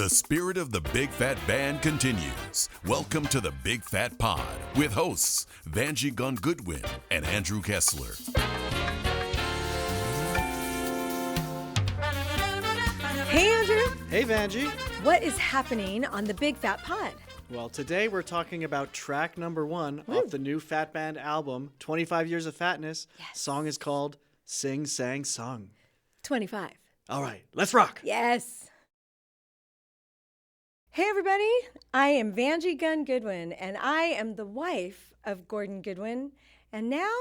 The spirit of the Big Phat Band continues. Welcome to the Big Phat Pod with hosts Vangie Gunn-Goodwin and Andrew Kesler. Hey, Andrew. Hey, Vangie. What is happening on the Big Phat Pod? Well, today we're talking about track number 1 off the new Phat Band album, 25 Years of Phatness. Yes. Song is called Sing, Sang, Sung. 25. All right, let's rock. Yes. Hey, everybody. I am Vangie Gunn-Goodwin, and I am the wife of Gordon Goodwin, and now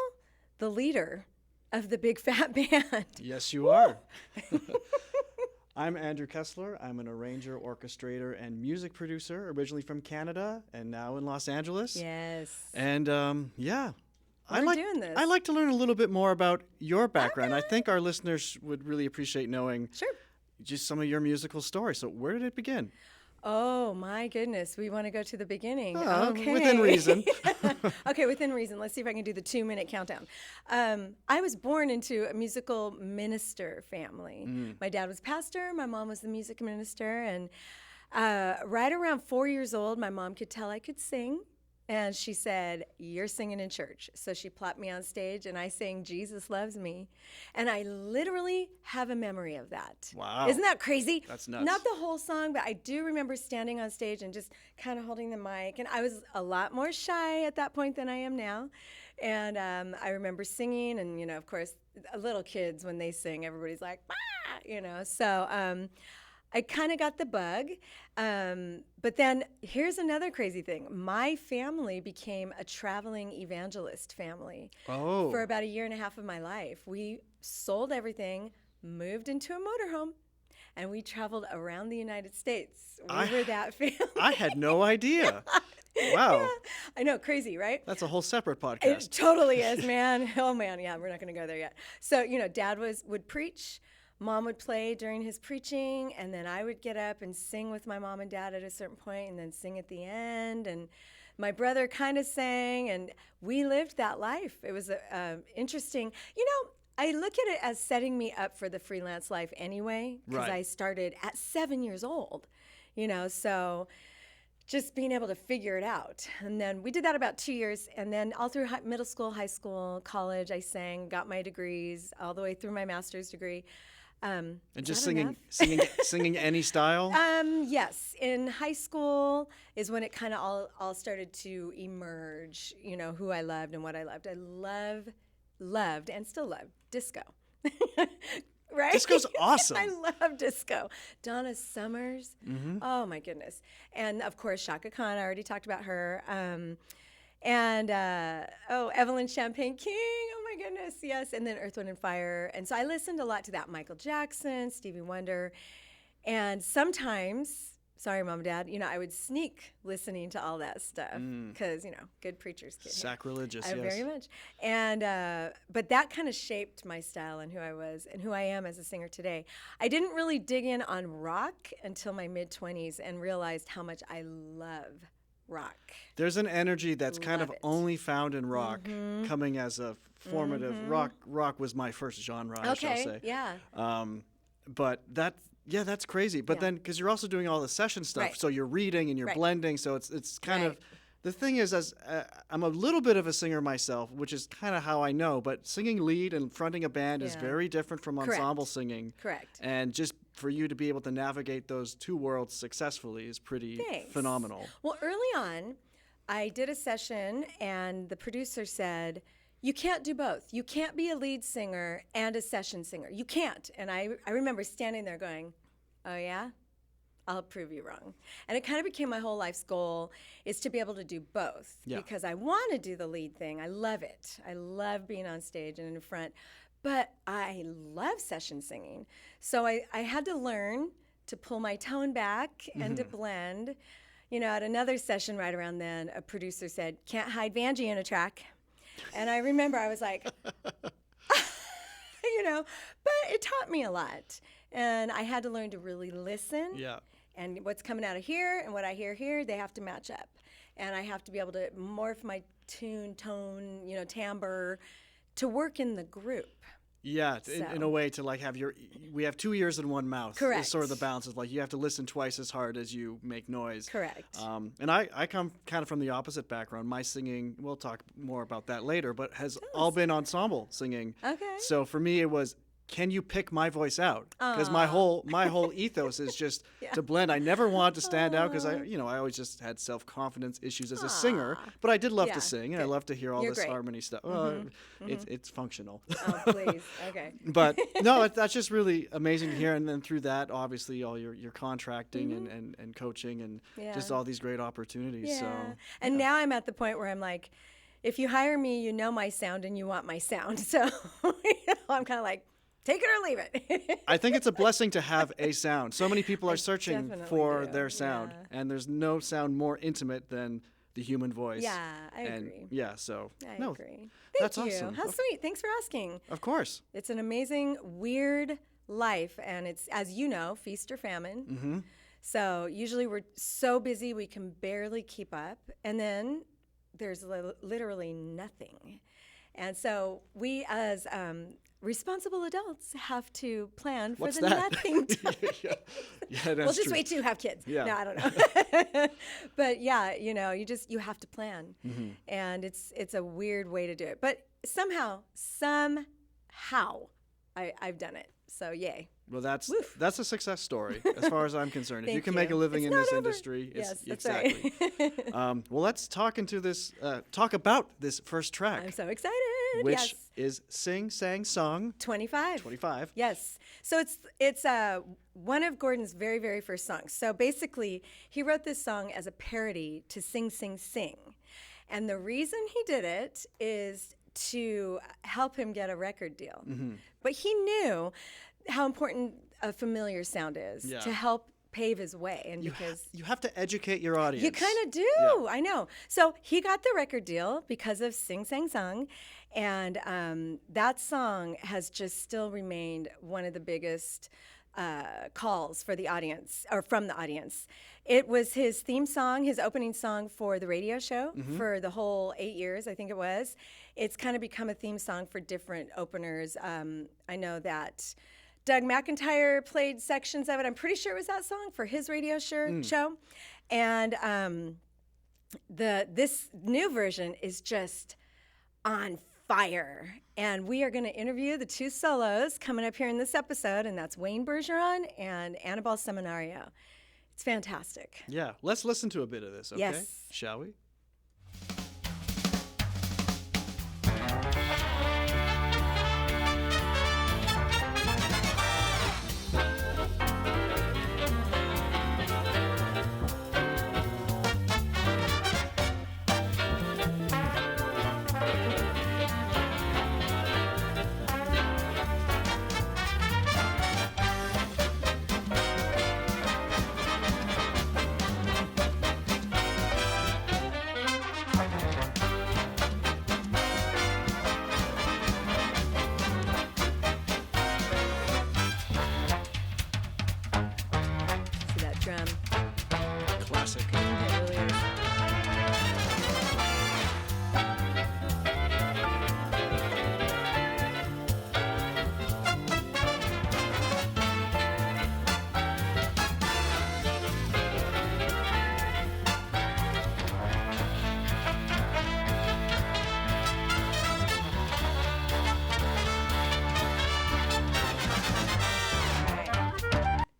the leader of the Big Phat Band. Yes, you are. I'm Andrew Kesler. I'm an arranger, orchestrator, and music producer, originally from Canada and now in Los Angeles. Yes. And We're doing this. I like to learn a little bit more about your background. I think our listeners would really appreciate knowing just some of your musical story. So where did it begin? Oh, my goodness. We want to go to the beginning. Okay. Within reason. Okay, within reason. Let's see if I can do the 2-minute countdown. I was born into a musical minister family. My dad was pastor. My mom was the music minister. And right around 4 years old, my mom could tell I could sing. And she said, "You're singing in church." So she plopped me on stage, and I sang "Jesus Loves Me." And I literally have a memory of that. Wow. Isn't that crazy? That's nuts. Not the whole song, but I do remember standing on stage and just kind of holding the mic. And I was a lot more shy at that point than I am now. And I remember singing, and, of course, little kids, when they sing, everybody's like, "Ah," So I kind of got the bug. But then here's another crazy thing. My family became a traveling evangelist family for about 1.5 years of my life. We sold everything, moved into a motorhome, and we traveled around the United States. We were that family. I had no idea. Wow. Yeah. I know, crazy, right? That's a whole separate podcast. It totally is, man. Oh, man, yeah, we're not going to go there yet. So, Dad would preach. Mom would play during his preaching, and then I would get up and sing with my mom and dad at a certain point, and then sing at the end. And my brother kind of sang, and we lived that life. It was interesting. I look at it as setting me up for the freelance life anyway, because I started at 7 years old, so just being able to figure it out. And then we did that about 2 years, and then all through middle school, high school, college, I sang, got my degrees, all the way through my master's degree. And just singing any style? Yes. In high school is when it kind of all started to emerge, who I loved and what I loved. I loved, and still love disco. Right? Disco's awesome. I love disco. Donna Summers. Oh, my goodness. And, of course, Chaka Khan. I already talked about her. Evelyn Champagne King, oh my goodness, yes, and then Earth, Wind, and Fire. And so I listened a lot to that, Michael Jackson, Stevie Wonder, and sometimes, sorry, Mom and Dad, I would sneak listening to all that stuff because, good preacher's kid. Sacrilegious, yes. Very much. And, but that kind of shaped my style and who I was and who I am as a singer today. I didn't really dig in on rock until my mid-20s and realized how much I love rock. There's an energy that's kind of only found in rock, coming as a formative rock. Rock was my first genre, I shall say. Yeah. But that's crazy. But then, because you're also doing all the session stuff, so you're reading and you're blending, so it's kind of. The thing is, as I'm a little bit of a singer myself, which is kind of how I know, but singing lead and fronting a band is very different from ensemble singing. Correct. And just for you to be able to navigate those two worlds successfully is pretty phenomenal. Well, early on, I did a session, and the producer said, "You can't do both. You can't be a lead singer and a session singer. You can't." And I remember standing there going, "Oh, yeah? I'll prove you wrong." And it kind of became my whole life's goal, is to be able to do both, because I want to do the lead thing. I love it. I love being on stage and in front, but I love session singing. So I had to learn to pull my tone back and to blend. At another session right around then, a producer said, "Can't hide Vangie in a track." And I remember I was like, but it taught me a lot. And I had to learn to really listen. Yeah. And what's coming out of here and what I hear here, they have to match up. And I have to be able to morph my tone, timbre to work in the group. Yeah, in a way to like we have 2 ears and one mouth. Correct. Is sort of the balance of like you have to listen twice as hard as you make noise. Correct. And I come kind of from the opposite background. My singing, we'll talk more about that later, but has all been ensemble singing. Okay. So for me, it was, can you pick my voice out? Because my whole ethos is just to blend. I never wanted to stand out because I always just had self-confidence issues as a singer, but I did love to sing and I love to hear all this harmony stuff. It's functional. Oh, please. Okay. But no, that's just really amazing to hear. And then through that, obviously, all your contracting and coaching and just all these great opportunities. Yeah. So, and now I'm at the point where I'm like, if you hire me, you know my sound and you want my sound. So I'm kind of like, take it or leave it. I think it's a blessing to have a sound. So many people are searching for their sound, and there's no sound more intimate than the human voice. Yeah, I agree. Yeah, so I agree. That's Thank you. awesome. How sweet. Thanks for asking. Of course. It's an amazing, weird life, and it's, as you know, feast or famine. Mm-hmm. So usually we're so busy we can barely keep up, and then there's literally nothing. And so we as responsible adults have to plan for the nothing time. We'll just wait till you have kids. Yeah. No, I don't know. But yeah, you have to plan. Mm-hmm. And it's a weird way to do it. But somehow I've done it. So yay. Well, that's a success story as far as I'm concerned. If you can make a living in not this over. Industry, yes, it's that's exactly. Right. Well, let's talk about this first track. I'm so excited. Which is Sing, Sang, Song. 25. 25. Yes. So it's one of Gordon's very, very first songs. So basically, he wrote this song as a parody to Sing, Sing, Sing. And the reason he did it is to help him get a record deal. Mm-hmm. But he knew how important a familiar sound is to help pave his way. And you have to educate your audience. You kind of do. Yeah. I know. So he got the record deal because of Sing Sang Song, and that song has just still remained one of the biggest calls for the audience, or from the audience. It was his theme song, his opening song for the radio show for the whole 8 years, I think it was. It's kind of become a theme song for different openers. I know that Doug McIntyre played sections of it. I'm pretty sure it was that song for his radio show. And this new version is just on fire. And we are going to interview the two solos coming up here in this episode, and that's Wayne Bergeron and Anibal Seminario. It's fantastic. Yeah, let's listen to a bit of this, okay? Yes. Shall we? See that drum? Classic. It really is.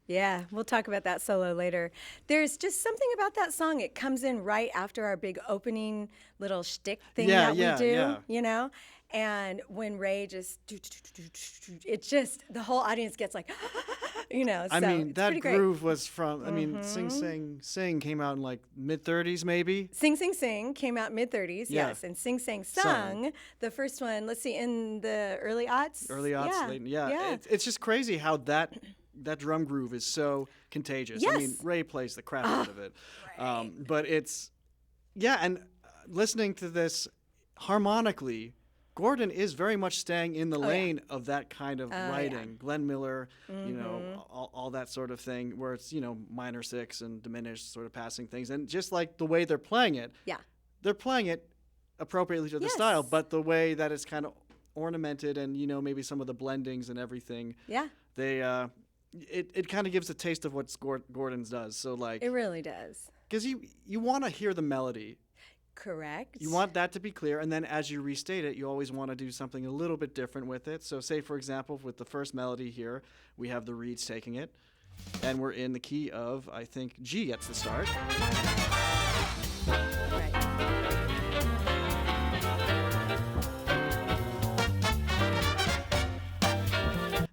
Yeah, we'll talk about that solo later. There's just something about that song. It comes in right after our big opening little shtick thing that we do, you know? And when Ray just, it just, the whole audience gets like, you know, so I mean, it's that pretty great. groove was from, I mean, Sing, Sing, Sing came out in like mid-30s maybe? Sing Sing Sing came out mid-30s, Yeah. yes. And Sing Sang Sung, the first one, let's see, in the early aughts? Early aughts, late, yeah. It's just crazy how that drum groove is so contagious. Yes. I mean, Ray plays the crap out of it. But it's, and listening to this harmonically, Gordon is very much staying in the lane of that kind of writing. Glenn Miller, you know, all that sort of thing, where it's, you know, minor six and diminished sort of passing things. And just like the way they're playing it, they're playing it appropriately to the style, but the way that it's kind of ornamented, and maybe some of the blendings and everything. Yeah. They it kind of gives a taste of what Gordon's does. So like it really does. Because you want to hear the melody. Correct. You want that to be clear, and then as you restate it, you always want to do something a little bit different with it. So say, for example, with the first melody here, we have the reeds taking it, and we're in the key of, I think, G gets the start. Right.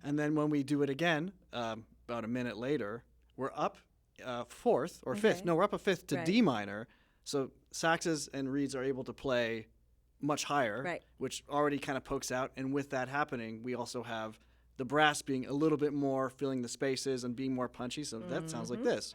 And then when we do it again, about a minute later, we're up fourth or fifth. No, we're up a fifth to D minor. So saxes and reeds are able to play much higher, which already kind of pokes out. And with that happening, we also have the brass being a little bit more, filling the spaces and being more punchy. So that sounds like this.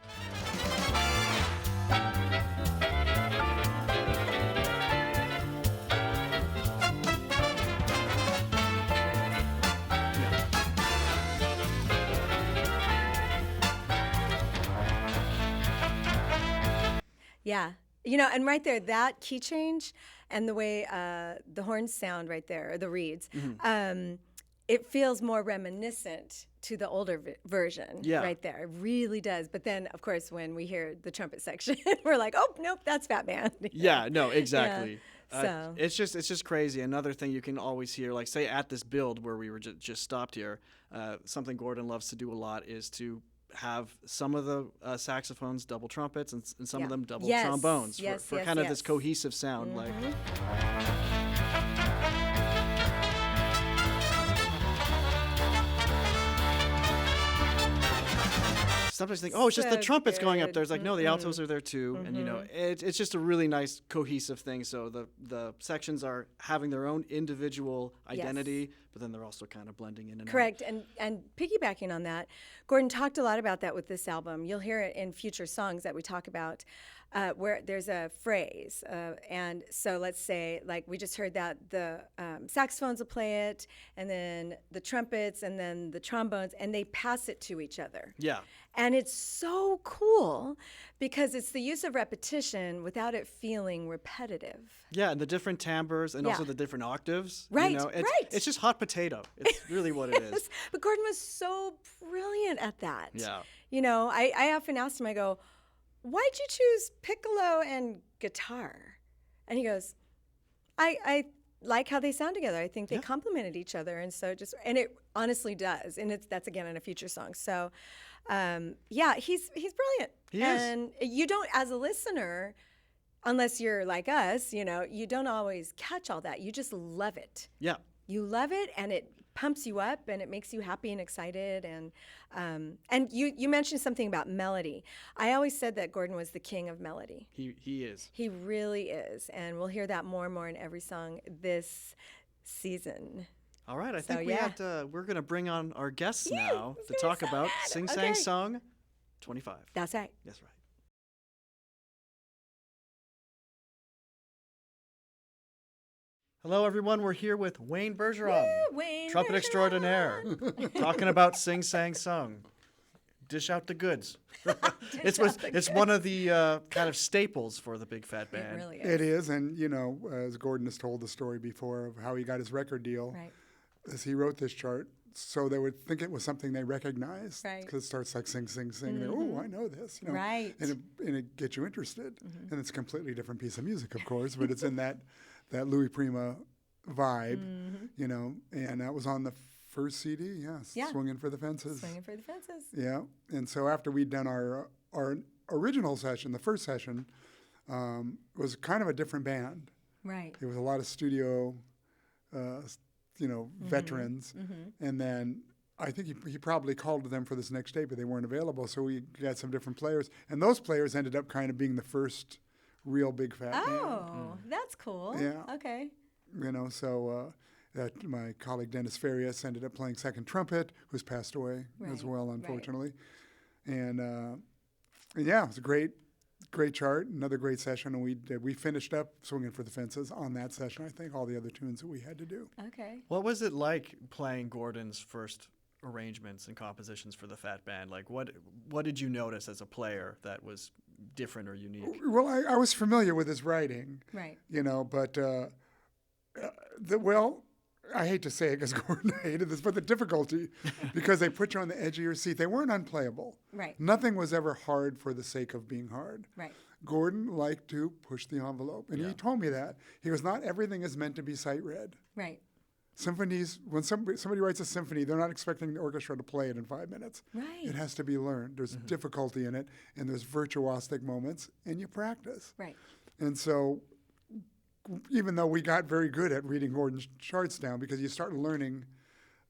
Yeah. And right there, that key change and the way the horns sound right there, or the reeds, it feels more reminiscent to the older version right there. It really does. But then, of course, when we hear the trumpet section, we're like, oh, nope, that's Phat Band. Yeah, no, exactly. So it's just crazy. Another thing you can always hear, like say at this build where we were just stopped here, something Gordon loves to do a lot is to have some of the saxophones double trumpets and some of them double trombones for kind of this cohesive sound. Like. Sometimes you think, oh, it's just the trumpets going up there. It's like, no, the altos are there too. And, it's just a really nice cohesive thing. So the sections are having their own individual identity, but then they're also kind of blending in and out. Correct. And piggybacking on that, Gordon talked a lot about that with this album. You'll hear it in future songs that we talk about where there's a phrase. And so let's say, like we just heard that the saxophones will play it, and then the trumpets, and then the trombones, and they pass it to each other. Yeah. And it's so cool because it's the use of repetition without it feeling repetitive. Yeah, and the different timbres and also the different octaves. Right, It's just hot potato. It's really what it is. But Gordon was so brilliant at that. Yeah. I often asked him, I go, why'd you choose piccolo and guitar? And he goes, I like how they sound together. I think they complemented each other. And so and it honestly does. And that's again in a future song. So he's brilliant. He and you don't, as a listener, unless you're like us, you don't always catch all that. You just love it. Yeah. You love it, and it pumps you up, and it makes you happy and excited. And you mentioned something about melody. I always said that Gordon was the king of melody. He is. He really is, and we'll hear that more and more in every song this season. All right, I think we're going to bring on our guests now to talk about Sing Sang Song 25. That's right. That's right. Hello, everyone. We're here with Wayne Bergeron, trumpet extraordinaire, talking about Sing Sang Song. Dish out the goods. It's one of the kind of staples for the Big Phat Band. It really is. It is, and as Gordon has told the story before of how he got his record deal, as he wrote this chart, so they would think it was something they recognized, because it starts like sing, sing, sing. Oh, I know this, Right. and it gets you interested, and it's a completely different piece of music, of course, but it's in that Louis Prima vibe, and that was on the first CD, Swinging for the Fences. Swinging for the Fences. Yeah, and so after we'd done our original session, the first session, was kind of a different band. Right. It was a lot of studio, veterans, and then I think he probably called to them for this next day, but they weren't available, so we got some different players, and those players ended up kind of being the first real Big Phat band. Oh, that's cool. Yeah. Okay. So my colleague Dennis Farias ended up playing second trumpet, who's passed away as well, unfortunately. And it was a great chart, another great session, and we finished up Swinging for the Fences on that session. I think all the other tunes that we had to do. Okay. What was it like playing Gordon's first arrangements and compositions for the Phat Band? Like, what did you notice as a player that was different or unique? Well, I was familiar with his writing, right? But I hate to say it because Gordon hated this, but the difficulty, because they put you on the edge of your seat, they weren't unplayable. Right. Nothing was ever hard for the sake of being hard. Right. Gordon liked to push the envelope, and he told me that. He goes, not everything is meant to be sight read. Right. Symphonies, when somebody writes a symphony, they're not expecting the orchestra to play it in 5 minutes. Right. It has to be learned. There's difficulty in it, and there's virtuosic moments, and you practice. Right. And so even though we got very good at reading Gordon's charts down, because you start learning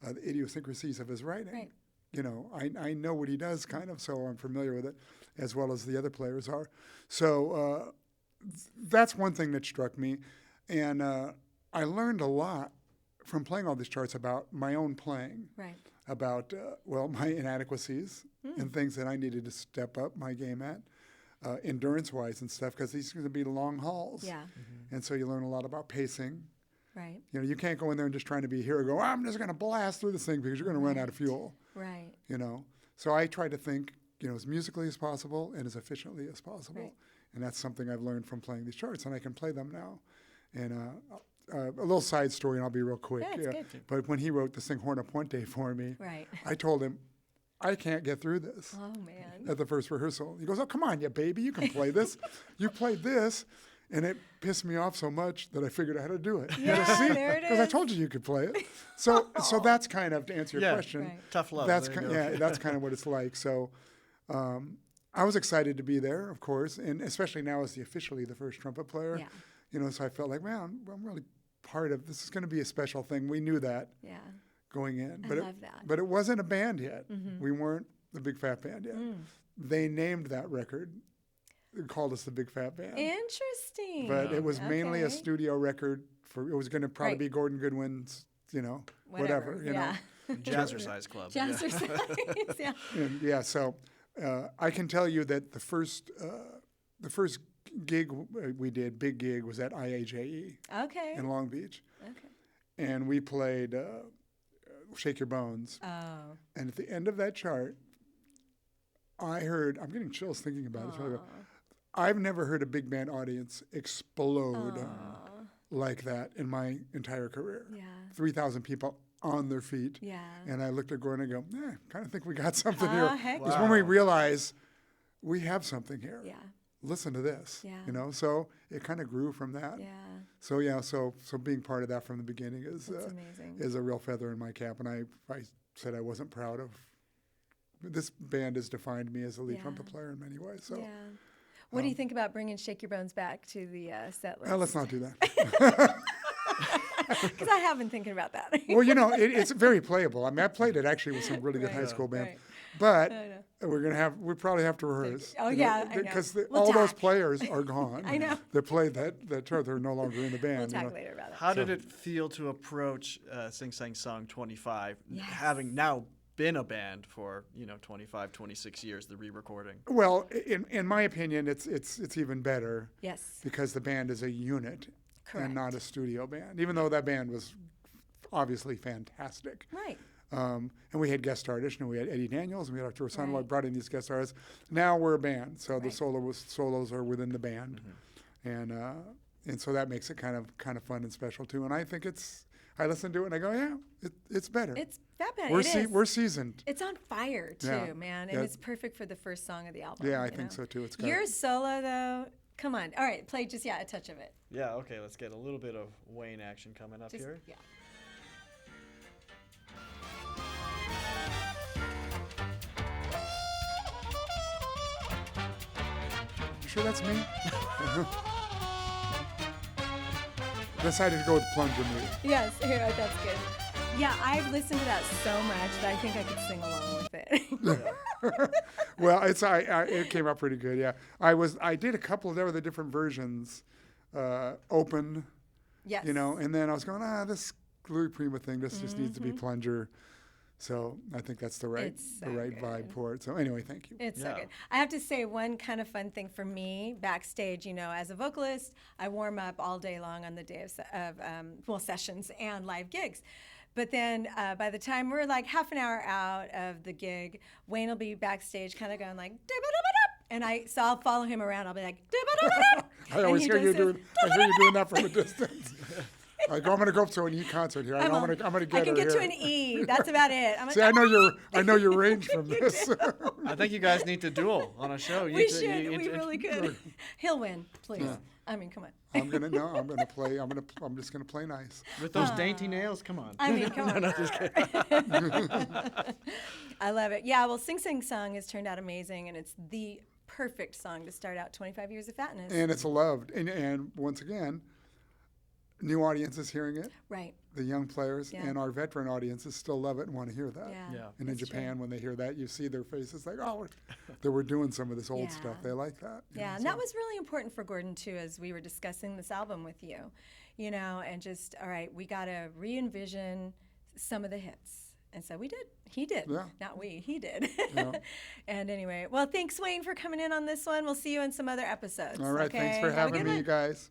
the idiosyncrasies of his writing. Right. You know, I know what he does kind of, so I'm familiar with it, as well as the other players are. So that's one thing that struck me. And I learned a lot from playing all these charts about my own playing. Right. About, my inadequacies and things that I needed to step up my game at. Endurance-wise and stuff, because these are going to be long hauls. Yeah. And so you learn a lot about pacing. Right. You know, you can't go in there and just trying to be a hero, I'm just going to blast through this thing because you're going to run out of fuel. Right. You know, so I try to think, as musically as possible and as efficiently as possible. Right. And that's something I've learned from playing these charts, and I can play them now. And a little side story, and I'll be real quick. Yeah, it's good. But when he wrote the Sing Horna Puente for me, Right. I told him, I can't get through this. Oh, man. At the first rehearsal. He goes, oh, come on, you baby, you can play this. You played this. And it pissed me off so much that I figured out how to do it. Yeah, there it Because I is. told you could play it. So that's kind of, to answer your question. Right. Tough love. That's There you kind, go. that's kind of what it's like. So I was excited to be there, of course, and especially now as officially the first trumpet player. Yeah. So I felt like, man, I'm really part of this. Is going to be a special thing. We knew that Yeah. going in. I love that. But it wasn't a band yet. We weren't the Big Fat Band yet. They named that record. They called us the Big Fat Band. Interesting. But it was mainly a Okay. studio record. It was going to probably Right. be Gordon Goodwin's, whatever. Yeah. Jazzercise Club. Jazzercise. Yeah. And so I can tell you that the first gig we did, big gig, was at IAJE Okay. in Long Beach. Okay. And we played Shake Your Bones. Oh. And at the end of that chart, I'm getting chills thinking about it. I've never heard a big band audience explode like that in my entire career. Yeah. 3,000 people on their feet. Yeah. And I looked at Gordon and go, kind of think we got something Oh, here. heck Because yeah. when we realize we have something here. Yeah. Listen to this. Yeah. So it kind of grew from that. Yeah. So being part of that from the beginning That's amazing. is a real feather in my cap. And I said I wasn't proud of. This band has defined me as a lead trumpet player in many ways. So Yeah. What do you think about bringing Shake Your Bones back to the set list? let's not do that. Because I have been thinking about that. Well, it's very playable. I mean, I played it actually with some really good high school bands. Right. But I we probably have to rehearse. Oh, yeah, I know. Because We'll all those talk. players are gone. I know. That played that chart. They're no longer in the We'll band. talk later about it. How did it feel to approach Sing Sang Song 25, Yes. having now been a band for 25, 26 years, the re-recording? Well, in my opinion, it's even better. Yes. Because the band is a unit Correct. and not a studio band. Even though that band was obviously fantastic. Right. And we had guest artists, and we had Eddie Daniels, and we had Arturo Sandoval, Right. brought in these guest artists. Now we're a band, so the Right. solos are within the band, and so that makes it kind of fun and special too. And I think I listen to it and I go, it's better. It's that bad. We're seasoned. It's on fire too, Yeah. man, and Yeah. it's perfect for the first song of the album. Yeah, I you think know? so too. It's got Your solo though, come on. All right, play just a touch of it. Yeah, okay, let's get a little bit of Wayne action coming up Just, here. yeah. You sure that's me? Decided to go with plunger mood. Yes, here, that's good. Yeah, I've listened to that so much that I think I could sing along with it. Well, it came out pretty good. Yeah, I did a couple of other different versions, open, Yes. and then I was going, this Louis Prima thing, this just needs to be plunger. So I think that's the right It's so vibe good. for it. So anyway, thank you. It's so Yeah. good. I have to say one kind of fun thing for me backstage, as a vocalist, I warm up all day long on the day of sessions and live gigs. But then by the time we're like half an hour out of the gig, Wayne will be backstage kind of going like, "Dibba-dibba-dip," and I'll follow him around. I'll be like, "Dibba-dibba-dip." I always hear you doing that from a distance. I'm going to go up to an E concert here. I'm going to get I can her get to here. an E. That's about it. I'm See, I know your range from this. I think you guys need to duel on a show. We should. We really could. He'll win, please. Yeah. I mean, come on. I'm just gonna play nice. With those dainty nails, come on. I mean, come on. No, just kidding. I love it. Yeah, well, Sing Sing Song has turned out amazing, and it's the perfect song to start out 25 Years of Phatness. And it's loved. And once again, new audiences hearing it. Right. The young players Yeah. and our veteran audiences still love it and want to hear that. Yeah. Yeah. And in That's Japan, true. when they hear that, you see their faces like, oh, we're doing some of this old Yeah. stuff. They like that. you Yeah, know, and so- that was really important for Gordon too, as we were discussing this album with you, and just, all right, we got to re-envision some of the hits. And so we did. He did. Yeah. Not we. He did. Yeah. And anyway, well, thanks, Wayne, for coming in on this one. We'll see you in some other episodes. All right. Okay? Thanks for Have a having good me, one. you guys.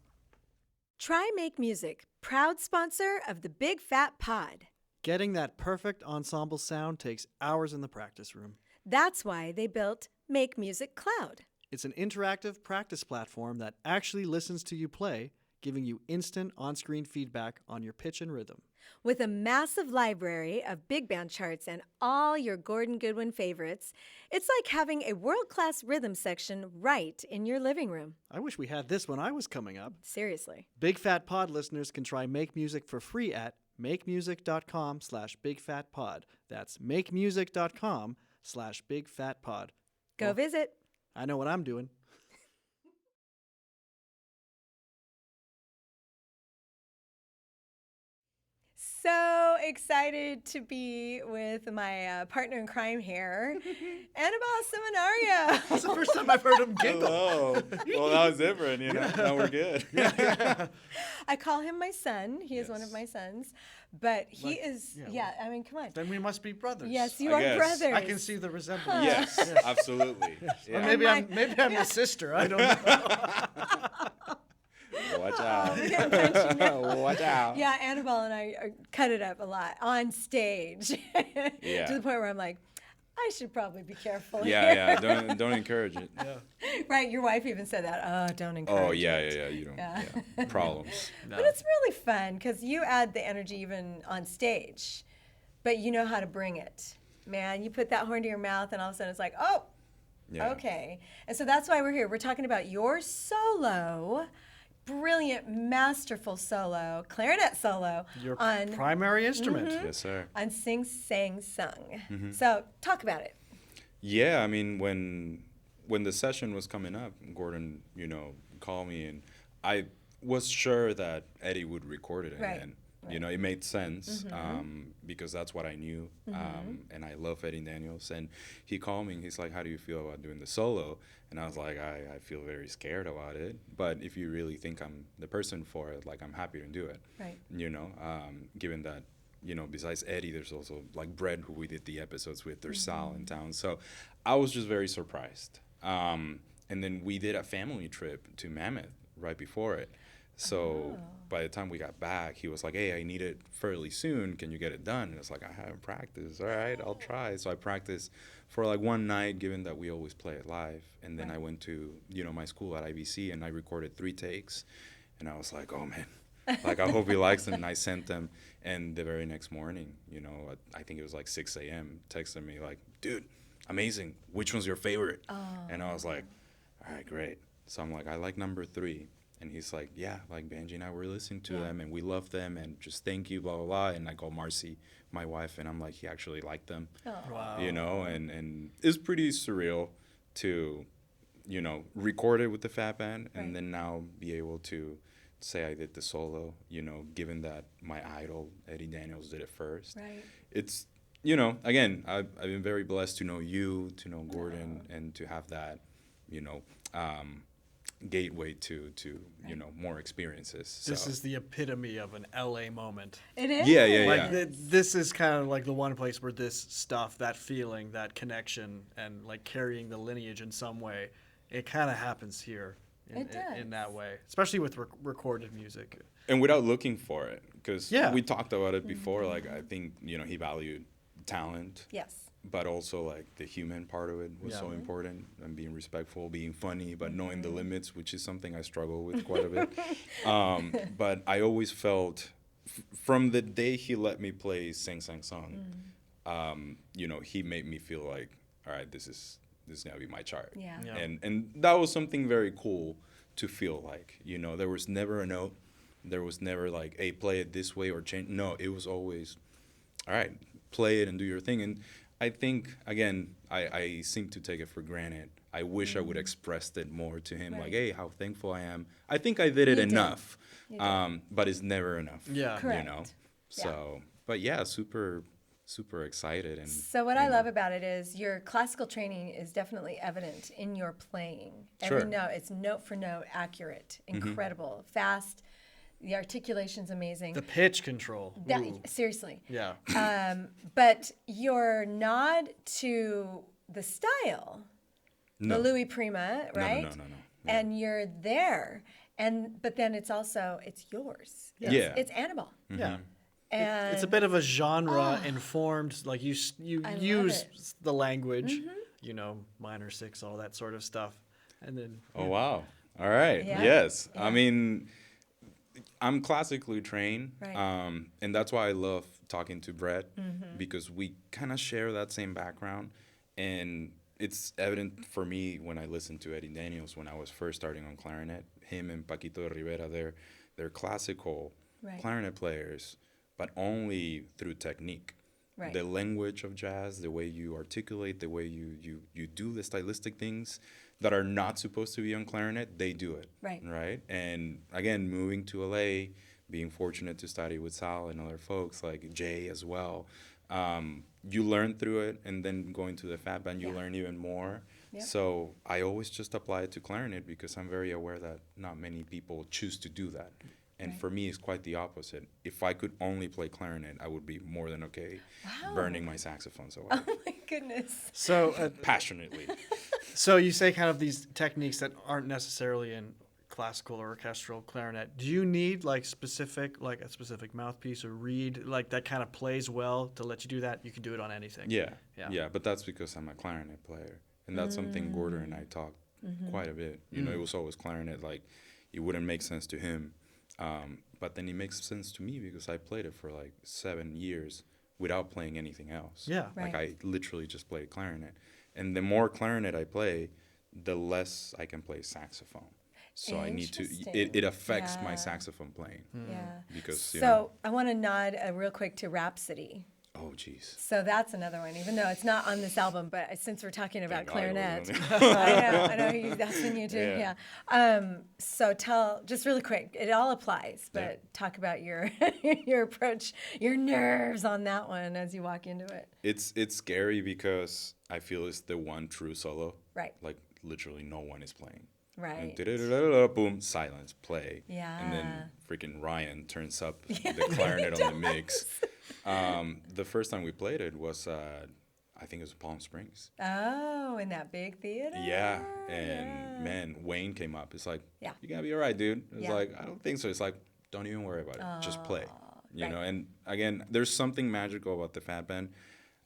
Try Make Music, proud sponsor of the Big Fat Pod. Getting that perfect ensemble sound takes hours in the practice room. That's why they built Make Music Cloud. It's an interactive practice platform that actually listens to you play, giving you instant on-screen feedback on your pitch and rhythm. With a massive library of big band charts and all your Gordon Goodwin favorites, it's like having a world-class rhythm section right in your living room. I wish we had this when I was coming up. Seriously. Big Fat Pod listeners can try Make Music for free at makemusic.com/bigfatpod. That's makemusic.com/bigfatpod. Go Well, visit. I know what I'm doing. So excited to be with my partner in crime here, Anibal Seminario. It's the first time I've heard him giggle. Hello. Well, that was different, Now we're good. I call him my son. He is one of Yes. my sons. But he Like, is, yeah, I mean, come on. Then we must be brothers. Yes, you I are guess. brothers. I can see the resemblance. Yes, absolutely. Or Yeah. maybe And I'm the sister. I don't know. Watch out. Watch out. Yeah, Annabelle and I cut it up a lot on stage. Yeah. To the point where I'm like, I should probably be careful. Yeah. Don't encourage it. Right, your wife even said that. Oh, don't encourage Oh yeah. it. You don't. Yeah. Yeah. Problems. But it's really fun because you add the energy even on stage, but you know how to bring it. Man, you put that horn to your mouth and all of a sudden it's like, oh, Yeah. okay. And so that's why we're here. We're talking about your solo, brilliant, masterful solo, clarinet solo Your on primary instrument. Yes, sir. on Sing Sang Sung. Mm-hmm. So talk about it. Yeah, I mean, when the session was coming up, Gordon, called me, and I was sure that Eddie would record it, Right. and it made sense because that's what I knew, and I love Eddie Daniels. And he called me, and he's like, "How do you feel about doing the solo?" And I was like, I feel very scared about it, but if you really think I'm the person for it, like, I'm happy to do it. Right. Given that. Besides Eddie, there's also like Brett, who we did the episodes with. There's Sal in town. So I was just very surprised. And then we did a family trip to Mammoth right before it. So by the time we got back, he was like, "Hey, I need it fairly soon. Can you get it done?" And it's like, "I haven't practiced." "All right, I'll try." So I practiced for like one night, given that we always play it live. And then I went to, my school at IBC, and I recorded 3 takes. And I was like, "Oh, man. Like, I hope he likes them." And I sent them. And the very next morning, I think it was like 6 a.m., texted me like, "Dude, amazing. Which one's your favorite?" And I was like, "All right, great." So I'm like, "I like number 3. And he's like, "Yeah, like Vangie and I were listening to them, and we love them, and just thank you, blah, blah, blah." And I call Marcy, my wife, and I'm like, he actually liked them. Wow. And it's pretty surreal to, record it with the Phat Band, and then now be able to say I did the solo, given that my idol, Eddie Daniels, did it first. Right. It's, again, I've been very blessed to know you, to know Gordon, and to have that, gateway to more experiences. This So. is the epitome of an LA moment. It is. Yeah. Like this is kind of like the one place where this stuff, that feeling, that connection, and like carrying the lineage in some way, it kind of happens here. It does. In that way, especially with recorded music. And without looking for it, because Yeah. we talked about it before. Like, I think he valued talent, Yes. but also like the human part of it was so important, and being respectful, being funny, but knowing the limits, which is something I struggle with quite a bit. But I always felt from the day he let me play Sing Sang Song, you know, he made me feel like, all right, this is gonna be my chart. Yeah. And that was something very cool to feel like. You know, there was never a note. There was never like, hey, play it this way or change. No, it was always, all right, play it and do your thing. And I think, again, I seem to take it for granted. I wish I would expressed it more to him, like, hey, how thankful I am. I think I did it enough, but it's never enough. Yeah. Correct. You know? Yeah. So, but yeah, super excited. And So what I love about it is your classical training is definitely evident in your playing. Every Sure. note, it's note for note accurate, incredible, fast. The articulation's amazing. The pitch control. That, Ooh. seriously. Yeah. But your nod to the style, No. the Louis Prima, right? No. And you're there, but then it's yours. Yeah. It's Anibal. Yeah. And It's a bit of a genre informed, like you I love use it. the language, you know, minor six, all that sort of stuff. And then Oh, wow. All right. Yeah. Yes. Yeah. I mean, I'm classically trained. Right. And that's why I love talking to Brett because we kind of share that same background. And it's evident for me when I listened to Eddie Daniels when I was first starting on clarinet. Him and Paquito Rivera, they're classical clarinet players, but only through technique. Right. The language of jazz, the way you articulate, the way you do the stylistic things that are not supposed to be on clarinet, they do it. Right? And again, moving to LA, being fortunate to study with Sal and other folks like Jay as well, you learn through it, and then going to the Phat band, you learn even more. Yeah. So I always just apply it to clarinet because I'm very aware that not many people choose to do that. And for me, it's quite the opposite. If I could only play clarinet, I would be more than okay burning my saxophones away Oh my goodness. so passionately. so you say kind of these techniques that aren't necessarily in classical or orchestral clarinet. Do you need like a specific mouthpiece or reed like that kind of plays well to let you do that? You can do it on anything. Yeah. But that's because I'm a clarinet player. And that's something Gordon and I talked quite a bit. You know, it was always clarinet. Like, it wouldn't make sense to him. But then it makes sense to me because I played it for like 7 years without playing anything else. Yeah. Like, I literally just played clarinet. And the more clarinet I play, the less I can play saxophone. So I need to, it affects my saxophone playing. Yeah. Because, you So know. I want to nod real quick to Rhapsody. Oh, jeez. So that's another one, even though it's not on this album, but since we're talking about Thank God it clarinet, wasn't. I know that's when you do, yeah. So just really quick, it all applies, but talk about your your approach, your nerves on that one as you walk into it. It's scary because I feel it's the one true solo. Right. Like, literally no one is playing. Right. And boom, silence, play. Yeah. And then freaking Ryan turns up the clarinet on the mix. The first time we played it was, I think it was Palm Springs. Oh, in that big theater? Yeah. And man, Wayne came up. It's like, Yeah. you gotta be all right, dude. It's Yeah. like, I don't think so. It's like, don't even worry about it. Just play. You right. know, and again, there's something magical about the Phat band.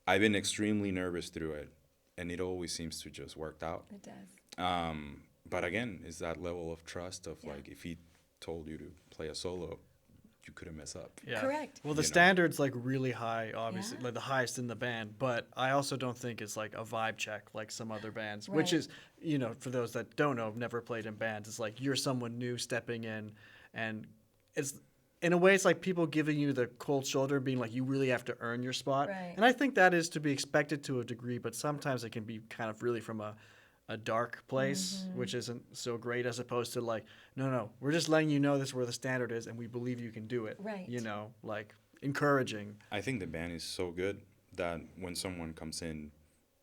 I've been extremely nervous through it, and it always seems to just work out. It does. But again, it's that level of trust of like, if he told you to play a solo, you couldn't mess up. Yeah. Correct. Well, the You know. standard's like really high, obviously, Yeah. like the highest in the band. But I also don't think it's like a vibe check like some other bands, which Right. is, you know, for those that don't know, have never played in bands, it's like you're someone new stepping in, and it's in a way it's like people giving you the cold shoulder, being like you really have to earn your spot. Right. And I think that is to be expected to a degree, but sometimes it can be kind of really from a dark place, which isn't so great, as opposed to like, no, we're just letting you know this is where the standard is, and we believe you can do it. Right. You know, like encouraging. I think the band is so good that when someone comes in,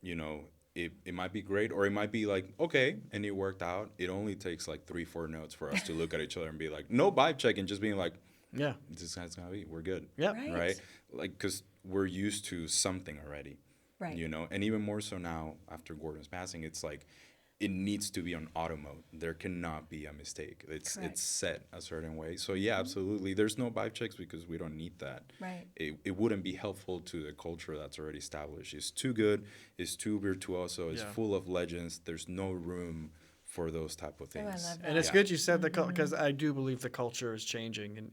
you know, it might be great, or it might be like, okay, and it worked out. It only takes like 3-4 notes for us to look at each other and be like, no vibe check, and just being like, Yeah. this is how it's gonna be. We're good. Yep. Right. Like, because we're used to something already. Right. You know, and even more so now after Gordon's passing, it's like it needs to be on auto mode. There cannot be a mistake. Correct. It's set a certain way. So yeah, absolutely. There's no vibe checks because we don't need that. Right. It wouldn't be helpful to the culture that's already established. It's too good. It's too virtuoso. It's Yeah. full of legends. There's no room for those type of things. I love that. And it's good you said that because I do believe the culture is changing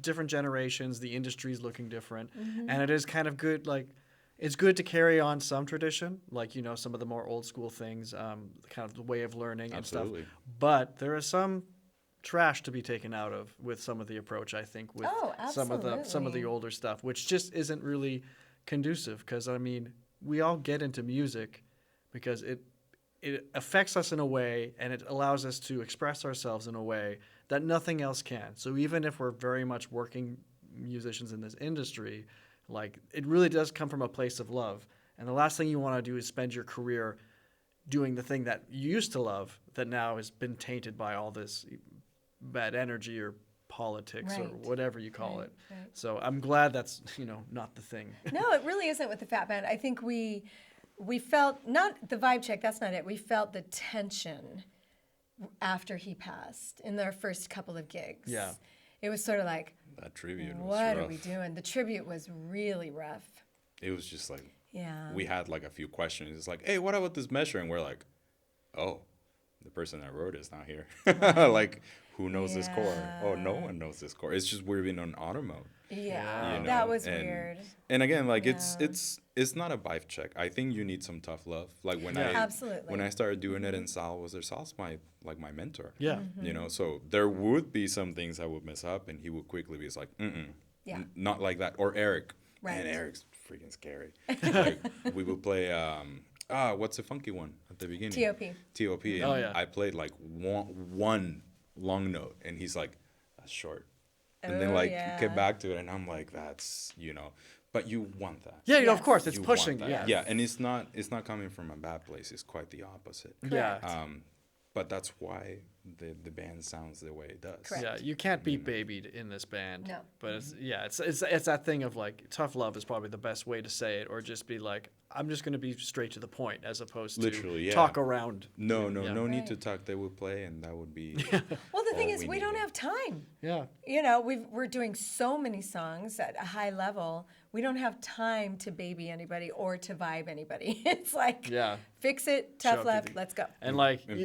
different generations, the industry is looking different, and it is kind of good. Like, it's good to carry on some tradition, like some of the more old school things, kind of the way of learning and Absolutely. stuff. But there is some trash to be taken out of with some of the approach. I think with some of the absolutely. older stuff, which just isn't really conducive. Because I mean, we all get into music because it affects us in a way, and it allows us to express ourselves in a way that nothing else can. So even if we're very much working musicians in this industry, like, it really does come from a place of love. And the last thing you want to do is spend your career doing the thing that you used to love that now has been tainted by all this bad energy or politics or whatever you call it. Right. So I'm glad that's, not the thing. No, it really isn't with the Phat Band. I think we felt, not the vibe check, that's not it. We felt the tension after he passed in their first couple of gigs. Yeah. It was sort of like, That tribute was what rough. are we doing? The tribute was really rough. It was just like, Yeah. we had like a few questions. It's like, hey, what about this measure? And we're like, oh, the person that wrote it is not here. Like, who knows this chord? Oh, no one knows this chord. It's just we're being on auto mode. Yeah. You know, That was and- weird. And again, like, Yeah. it's not a vibe check. I think you need some tough love. Like, when Absolutely. when I started doing it, and Sal was there. Sal's my mentor. Yeah. You know, so there would be some things I would mess up, and he would quickly be like, Yeah. not like that. Or Eric. Right. And Eric's freaking scary. Like, we would play, what's the funky one at the beginning? T.O.P. T.O.P. And Oh, yeah. I played like one long note, and he's like, that's short. And then Oh, like yeah. get back to it, and I'm like, that's, but you want that. Yeah, of Yes. course, it's You want pushing. that. Yeah. Yeah, and it's not coming from a bad place. It's quite the opposite. Yeah. But that's why the band sounds the way it does. Correct. Yeah, you can't be babied in this band. No. But it's that thing of like, tough love is probably the best way to say it, or just be like, I'm just going to be straight to the point, as opposed to Literally, yeah. talk around. No Yeah. need to Right. talk. They would play, and that would be. Well, the thing all is, we don't needed. have time. Yeah. We're doing so many songs at a high level. We don't have time to baby anybody or to vibe anybody. It's like, Yeah. fix it, Show tough up love, to the- let's go. And like, And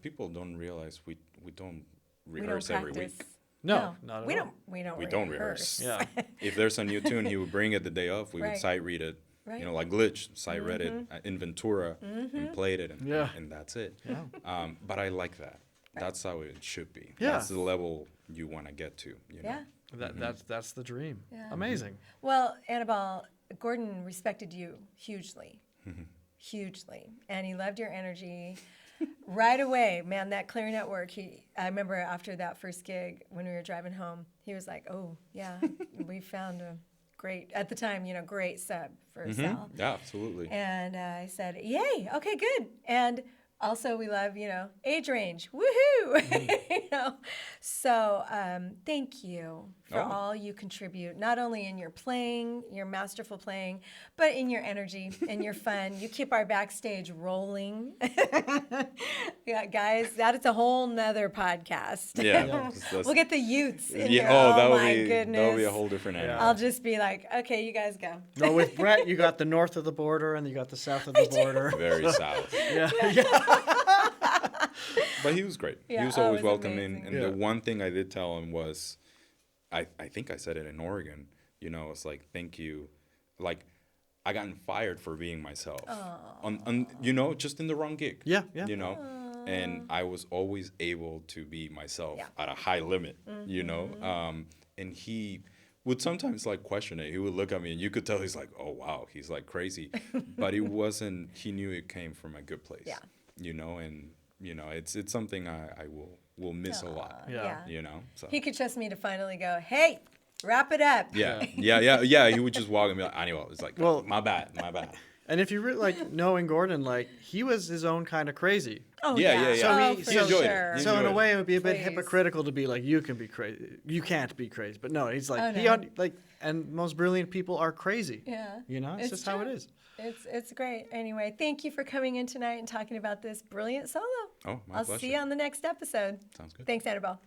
people don't realize we don't We don't rehearse every practice. week. no, not at we all. don't. We don't rehearse. Yeah. If there's a new tune, he would bring it the day of. We Right. would sight read it. Right. Like Glitch, sight read it in Ventura and played it, and, Yeah. and that's it. Yeah. But I like that. That's how it should be. Yeah. That's the level you want to get to. You know? Yeah. That's the dream. Yeah. Amazing. Well, Anibal, Gordon respected you hugely, hugely, and he loved your energy. Right away, man, that clarinet work. I remember after that first gig when we were driving home, he was like, "Oh yeah, we found a great at the time, great sub for Sal." Yeah, absolutely. And I said, "Yay, okay, good." And also, we love, age range, woohoo! So thank you for Oh. all you contribute, not only in your playing, your masterful playing, but in your energy and your fun. You keep our backstage rolling. Yeah, guys, that is a whole nother podcast. Yeah. that's- We'll get the youths in yeah. here. Oh, that would my be goodness. that would be a whole different animal. I'll just be like, okay, you guys go. No, with Brett, you got the north of the border and you got the south of the border. Very south. Yeah. But he was great. Yeah, He was oh, always it was welcoming. amazing. And Yeah. the one thing I did tell him was, I think I said it in Oregon, it's like, thank you. Like, I gotten fired for being myself. On just in the wrong gig. Yeah. And I was always able to be myself Yeah. at a high limit, and he would sometimes like question it. He would look at me and you could tell he's like, oh, wow, he's like crazy. But it wasn't, he knew it came from a good place, Yeah. It's something I will miss a lot, Yeah. so. He could trust me to finally go, hey, wrap it up. Yeah. He would just walk and be like, Anibal. It's like, Well- my bad. And if you really knowing Gordon, he was his own kind of crazy. Oh, Yeah. So oh, he for enjoyed it. sure. He So in a enjoyed it. way, it would be a bit Please. hypocritical to be like, you can be crazy, you can't be crazy. But no, he's like, Oh, he no. and most brilliant people are crazy. Yeah. It's just how it is. It's great. Anyway, thank you for coming in tonight and talking about this brilliant solo. Oh, my I'll pleasure. see you on the next episode. Sounds good. Thanks, Anibal.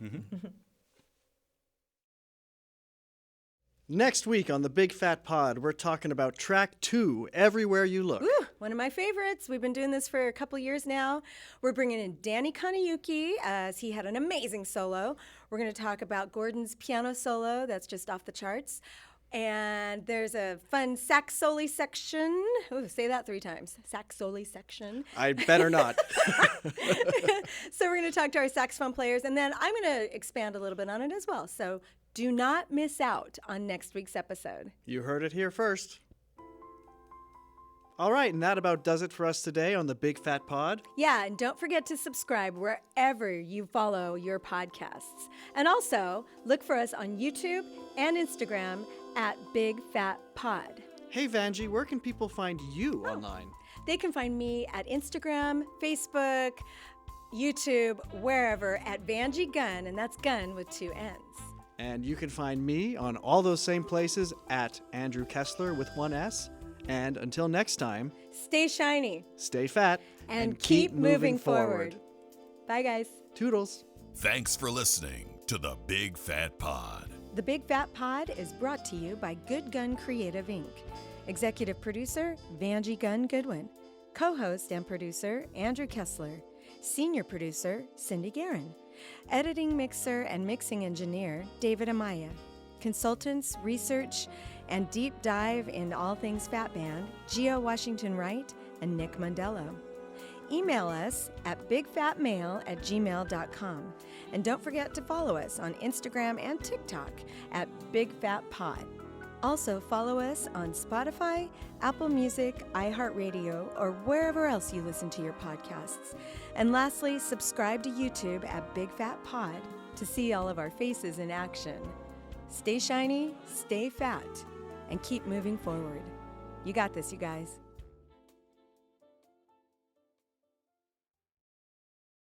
Next week on the Big Fat Pod, we're talking about track 2, Everywhere You Look. Ooh, one of my favorites. We've been doing this for a couple years now. We're bringing in Danny Kanayuki as he had an amazing solo. We're going to talk about Gordon's piano solo that's just off the charts. And there's a fun sax soli section. Ooh, say that 3 times. Sax soli section. I better not. So we're going to talk to our saxophone players, and then I'm going to expand a little bit on it as well. So do not miss out on next week's episode. You heard it here first. All right, and that about does it for us today on the Big Fat Pod. Yeah, and don't forget to subscribe wherever you follow your podcasts. And also, look for us on YouTube and Instagram at Big Fat Pod. Hey, Vangie, where can people find you online? They can find me at Instagram, Facebook, YouTube, wherever at Vangie Gunn, and that's Gunn with 2 N's. And you can find me on all those same places at Andrew Kesler with 1 S. And until next time, stay shiny. Stay fat. And keep moving forward. Bye, guys. Toodles. Thanks for listening to the Big Fat Pod. The Big Fat Pod is brought to you by Good Gun Creative, Inc. Executive producer, Vangie Gunn-Goodwin. Co-host and producer, Andrew Kesler. Senior producer, Cindy Guerin. Editing, mixer, and mixing engineer, David Amaya. Consultants, research, and deep dive in all things Fat Band, Gio Washington Wright and Nick Mondello. Email us at bigfatmail@gmail.com. And don't forget to follow us on Instagram and TikTok at Big Fat Pod. Also follow us on Spotify, Apple Music, iHeartRadio, or wherever else you listen to your podcasts. And lastly, subscribe to YouTube at Big Fat Pod to see all of our faces in action. Stay shiny, stay fat, and keep moving forward. You got this, you guys.